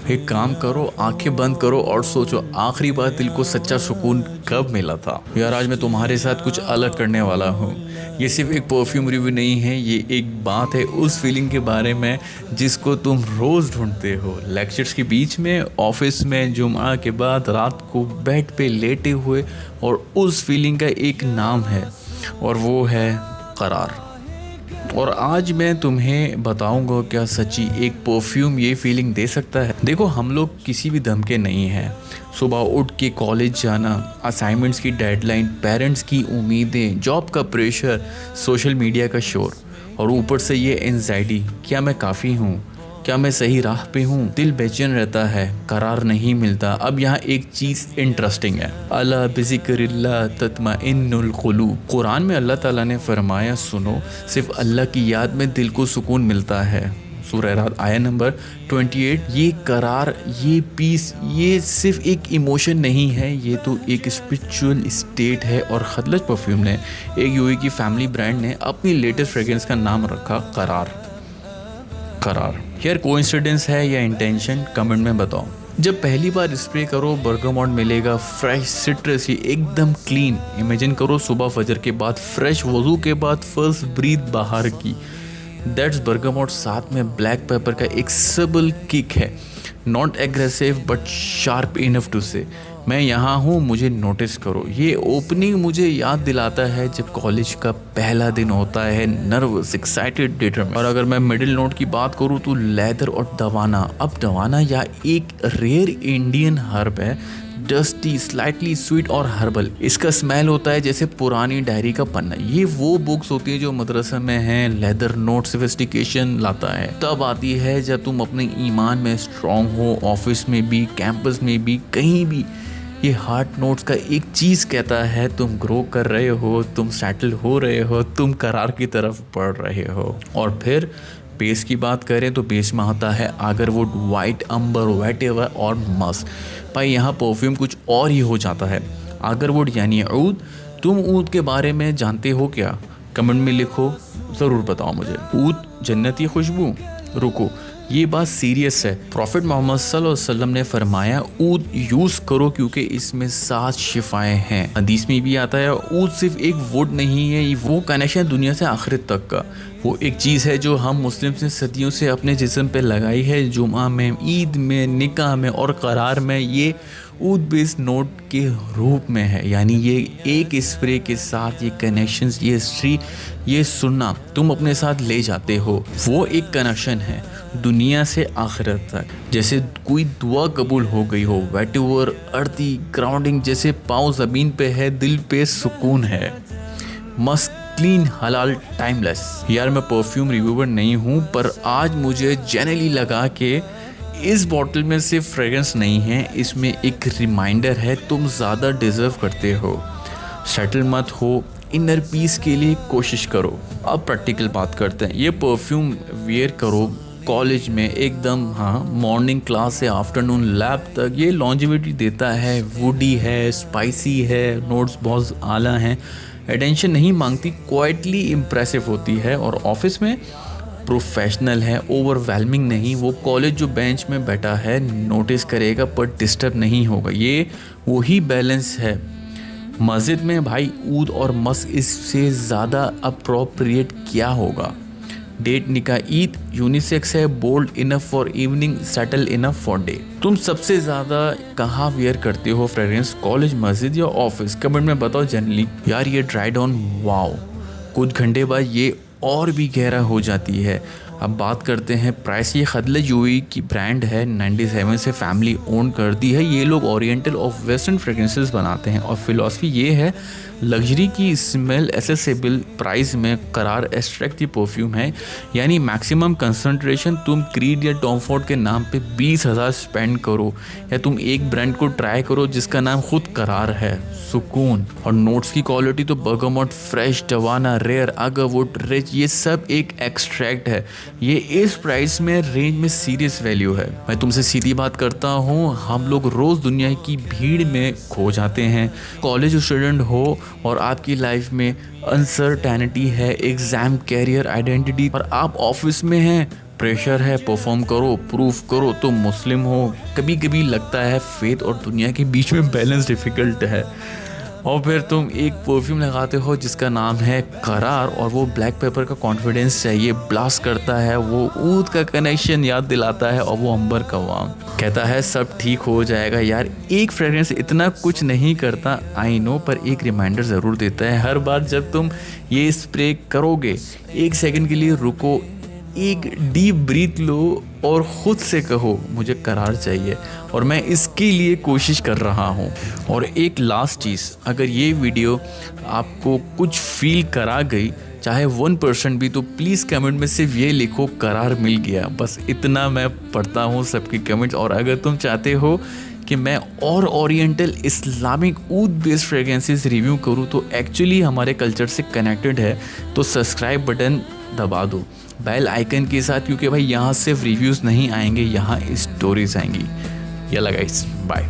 एक काम करो, आंखें बंद करो और सोचो आखिरी बार दिल को सच्चा सुकून कब मिला था। यार आज मैं तुम्हारे साथ कुछ अलग करने वाला हूँ। ये सिर्फ एक परफ्यूम रिव्यू नहीं है, ये एक बात है उस फीलिंग के बारे में जिसको तुम रोज़ ढूंढते हो। लेक्चर्स के बीच में, ऑफिस में, जुमा के बाद रात को बेड पे लेटे हुए, और उस फीलिंग का एक नाम है और वो है करार। और आज मैं तुम्हें बताऊंगा क्या सच्ची एक परफ्यूम ये फीलिंग दे सकता है। देखो हम लोग किसी भी दम के नहीं हैं। सुबह उठ के कॉलेज जाना, असाइनमेंट्स की डेडलाइन, पेरेंट्स की उम्मीदें, जॉब का प्रेशर, सोशल मीडिया का शोर, और ऊपर से ये एंजाइटी, क्या मैं काफ़ी हूँ, क्या मैं सही राह पे हूँ। दिल बेचैन रहता है, करार नहीं मिलता। अब यहाँ एक चीज़ इंटरेस्टिंग है, अला बिज़िक्रिल्लाह तत्मइन्नुल क़ुलूब। कुरान में अल्लाह ताला ने फरमाया, सुनो सिर्फ अल्लाह की याद में दिल को सुकून मिलता है। सूरह रात आया नंबर 28। ये करार, ये पीस, ये सिर्फ एक इमोशन नहीं है, ये तो एक स्पिरिचुअल स्टेट है। और खदलज परफ्यूम ने, एक यूएई की फैमिली ब्रांड ने, अपनी लेटेस्ट फ्रेग्रेंस का नाम रखा करार। करार यार कोइंसिडेंस है या इंटेंशन, कमेंट में बताओ। जब पहली बार स्प्रे करो बर्गामोट मिलेगा, फ्रेश सिट्रस, एकदम क्लीन। इमेजिन करो सुबह फजर के बाद, फ्रेश वजू के बाद फर्स्ट ब्रीथ बाहर की, दैट्स बर्गामोट। साथ में ब्लैक पेपर का एक सबल किक है, not aggressive but sharp enough to say मैं यहाँ हूँ, मुझे नोटिस करो। ये ओपनिंग मुझे याद दिलाता है जब कॉलेज का पहला दिन होता है, नर्वस, एक्साइटेड, डिटरमाइंड। और अगर मैं मिडिल नोट की बात करूँ तो लेदर और दवाना। अब दवाना या एक रेयर इंडियन हर्ब है, डस्टी, स्लाइटली स्वीट और हर्बल। इसका स्मेल होता है जैसे पुरानी डायरी का पन्ना। ये वो बुक्स होती है जो मदरसा में हैं। लेदर नोट सोफिस्टिकेशन लाता है तब आती है जब तुम अपने ईमान में स्ट्रांग हो, ऑफिस में भी, कैंपस में भी, कहीं भी। ये हार्ट नोट्स का एक चीज़ कहता है, तुम ग्रो कर रहे हो, तुम सेटल हो रहे हो, तुम करार की तरफ बढ़ रहे हो। और फिर बेस की बात करें तो बेस में आता है आगरवुड, वाइट अंबर, वेटेवर और मस्क। भाई यहाँ परफ्यूम कुछ और ही हो जाता है। आगरवुड यानी ऊद। तुम ऊद के बारे में जानते हो क्या? कमेंट में लिखो, ज़रूर बताओ मुझे। ऊद जन्नती खुशबू। रुको, ये बात सीरियस है। प्रॉफिट मोहम्मद सल्लल्लाहु अलैहि वसल्लम ने फरमाया ऊद यूज़ करो क्योंकि इसमें 7 शिफाएं हैं। हदीस में भी आता है ऊद सिर्फ एक वुड नहीं है, वो कनेक्शन है दुनिया से आखिरत तक का। वो एक चीज़ है जो हम मुस्लिम ने सदियों से अपने जिस्म पे लगाई है। जुमा में, ईद में, निकाह में और करार में ये ऊद बेस्ड नोट के रूप में है। यानी ये एक स्प्रे के साथ ये कनेक्शंस, ये हिस्ट्री, ये सुनना तुम अपने साथ ले जाते हो। वो एक कनेक्शन है दुनिया से आखिरत तक, जैसे कोई दुआ कबूल हो गई हो। वेटिवर, अर्दी, ग्राउंडिंग, जैसे पाँव ज़मीन पे है, दिल पे सुकून है। मस्त, क्लीन, हलाल, टाइमलेस। यार मैं परफ्यूम रिव्यूअर नहीं हूँ, पर आज मुझे जेन्युइनली लगा कि इस बॉटल में सिर्फ फ्रेग्रेंस नहीं है, इसमें एक रिमाइंडर है तुम ज़्यादा डिज़र्व करते हो। सेटल मत हो, इनर पीस के लिए कोशिश करो। अब प्रैक्टिकल बात करते हैं। ये परफ्यूम वेयर करो कॉलेज में एकदम, हाँ, मॉर्निंग क्लास से आफ्टरनून लैब तक। ये लॉन्जिविटी देता है, वुडी है, स्पाइसी है, नोट्स बहुत आला हैं, अटेंशन नहीं मांगती, क्वाइटली इम्प्रेसिव होती है। और ऑफिस में प्रोफेशनल है, ओवरवेलमिंग नहीं। वो कॉलेज जो बेंच में बैठा है नोटिस करेगा पर डिस्टर्ब नहीं होगा। ये वही बैलेंस है। मस्जिद में भाई ऊद और मस्क, इससे ज़्यादा अप्रोप्रिएट क्या होगा। डेट, निकाह, ईद, यूनिसेक्स है, bold enough for evening, settle enough for day. तुम सबसे ज़्यादा कहाँ वेयर करते हो फ्रेग्रेंस, कॉलेज, मस्जिद या ऑफिस? कमेंट में बताओ जनरली। यार ये ड्राइड ऑन, वाओ, कुछ घंटे बाद ये और भी गहरा हो जाती है। अब बात करते हैं प्राइस। ये खदलज यूएई की ब्रांड है, 97 से फैमिली ओन करती है। ये लोग ओरिएंटल और वेस्टर्न फ्रेग्रेंसेस बनाते हैं और फिलॉसफी ये है लग्जरी की स्मेल, एसेसिबल प्राइस में। करार एक्सट्रैक्टिव परफ्यूम है, यानी मैक्सिमम कंसंट्रेशन। तुम क्रीड या टॉम फोर्ड के नाम पे 20,000 स्पेंड करो, या तुम एक ब्रांड को ट्राई करो जिसका नाम खुद करार है, सुकून। और नोट्स की क्वालिटी तो बर्गामोट, फ्रेश, टवाना, रेयर, आगरवुड, रिच, ये सब एक एक्सट्रैक्ट है। ये इस प्राइस में रेंज में सीरियस वैल्यू है। मैं तुमसे सीधी बात करता हूँ, हम लोग रोज़ दुनिया की भीड़ में खो जाते हैं। कॉलेज स्टूडेंट हो और आपकी लाइफ में अनसर्टेनिटी है, एग्ज़ाम, कैरियर, आइडेंटिटी, और आप ऑफिस में हैं, प्रेशर है, परफॉर्म करो, प्रूफ करो, तुम मुस्लिम हो। कभी कभी लगता है फेथ और दुनिया के बीच में बैलेंस डिफ़िकल्ट है। और फिर तुम एक परफ्यूम लगाते हो जिसका नाम है करार, और वो ब्लैक पेपर का कॉन्फिडेंस चाहिए, ब्लास्ट करता है, वो ऊद का कनेक्शन याद दिलाता है, और वो अंबर का वाम कहता है सब ठीक हो जाएगा। यार एक फ्रेग्रेंस इतना कुछ नहीं करता, आई नो, पर एक रिमाइंडर ज़रूर देता है। हर बार जब तुम ये स्प्रे करोगे, एक सेकंड के लिए रुको, एक डीप ब्रीथ लो और ख़ुद से कहो मुझे करार चाहिए, और मैं इसके लिए कोशिश कर रहा हूँ। और एक लास्ट चीज़, अगर ये वीडियो आपको कुछ फील करा गई, चाहे 1% भी, तो प्लीज़ कमेंट में सिर्फ ये लिखो करार मिल गया। बस इतना मैं पढ़ता हूँ सबकी कमेंट्स। और अगर तुम चाहते हो कि मैं और oriental Islamic oud based fragrances review करूँ तो एक्चुअली हमारे कल्चर से कनेक्टेड है, तो सब्सक्राइब बटन दबा दो बेल आइकन के साथ, क्योंकि भाई यहाँ सिर्फ रिव्यूज़ नहीं आएंगे, यहाँ स्टोरीज आएंगी। यल्ला गाइस, बाय।